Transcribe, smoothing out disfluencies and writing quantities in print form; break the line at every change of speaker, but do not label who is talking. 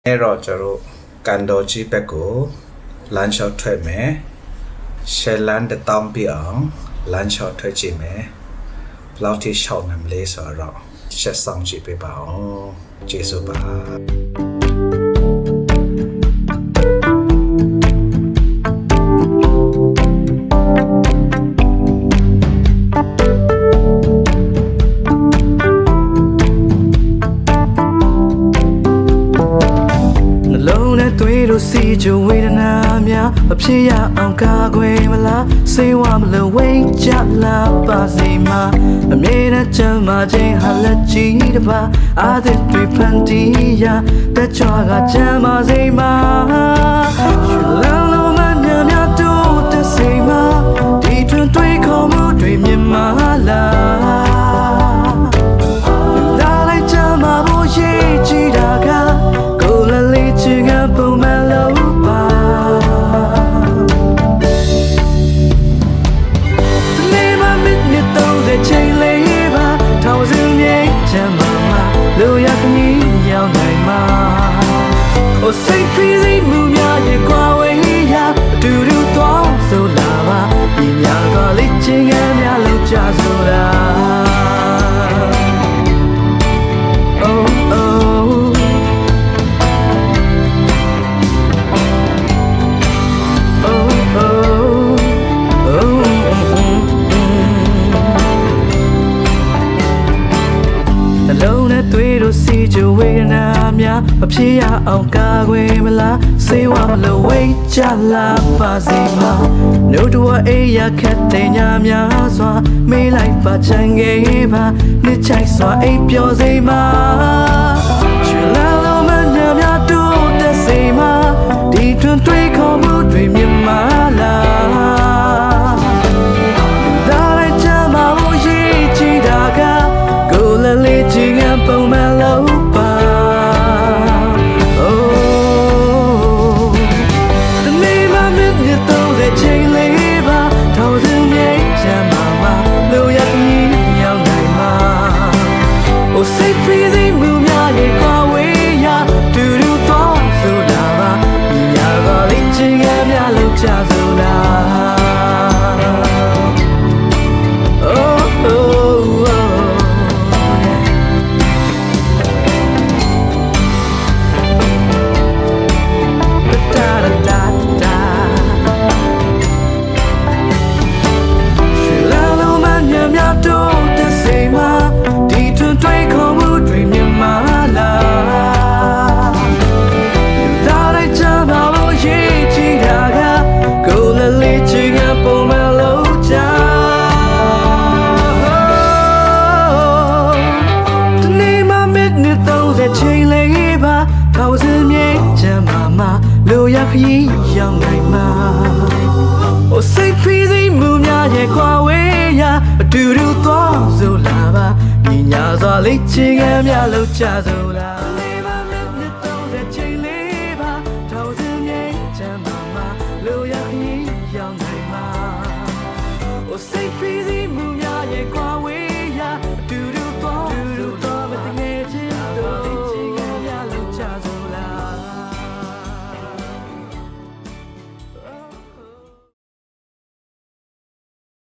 အဲ့တော့ကျွန်တော်ကန်တော်ကြီးဘက်ကိုလမ်းလျှောက်ထွက်မယ်ရှယ်လန်တတောင်းပြအောင်လမ်းလျှောက်ထွက်ကြည့်မယ်ဘယ်လောက်ထိရှောက်နိုင်မလဲဆိုတော့ရှက်ဆောင်ကြည့်ပေးပါအောင်ကျေးဇူးပါစီကြဝေဒနာများမဖြစ်ရအောင်ကာကွယ်မလားစေဝမလို့ဝိတ်ကြလာပါစေမှာအမြဲတမ်းချမ်းသာခြင်းဟာလက်ကြီးတစ်ပါအာသစ်တွေဖန်တီးရတက်ကြွကချမ်းသာစေမှာရှင်လန်းလုံးမများများတို့တစေမှာဒီထွန်းတွေးခေါ်မှုတွေမြင်မာလားလာလိုက်ချမ်းသာဖို့ရည်ကြည်တာကကိုယ်လည်းလေးချင်ကပုံမှန်လူရခမီရောက်နိုင်မှာအိုစိတ်ဖိစိတ်မှုများရဲ့ကွာဝေးရအတူတူသွားဆိုလာပါဒီညကလေးချင်းငယ်များလောက်ကြဆိုတာ Oh ohစီကြဝေဒနာများမဖြစ်ရအောင်ကာကွယ်မလားစေဝမလို့ဝိတ်ကြလာပါစေမှာနှုတ်တော်အေးရခက်တဲ့ညများစွာမေးလိုက်ပါချင်ခဲ့ပါနှစ်ချိုက်စွာအိပ်ပျော်စေမှာရွှေလန်းလုံးမနှများတို့တဲ့စေမှာဒီတွင်တွေးခေါ်မှုတွေမြင်မာလားဒါလည်းချမ်းသာဖို့ရည်ကြည်တာကကိုယ်လည်းလေးချင်ကပုံမှန်လို့ပါတနေ့မှမင်းရတော့တဲ့ချိန်လေးပါထောင်စင်းမြေချမ်းသာမှာလို့ရခင်ရောက်နိုင်မှာအိုစိတ်ဖိစိတ်မှုများရဲ့ကွာဝေးရတူတူတော့ဆိုလာပါဒီညကလေးချင်းကများလို့ချဆိုလာချိန်လေးပါထောင်စင်းမြေချမ်းသာမှာလူရခရီးရောက်နိုင်မှာအိုစိတ်ဖိစိတ်မှုများရဲ့ကွာဝေးရအတူတူသွားဆိုလာပါညီညာစွာလေးချင်းကများလောက်ချဆိုလာ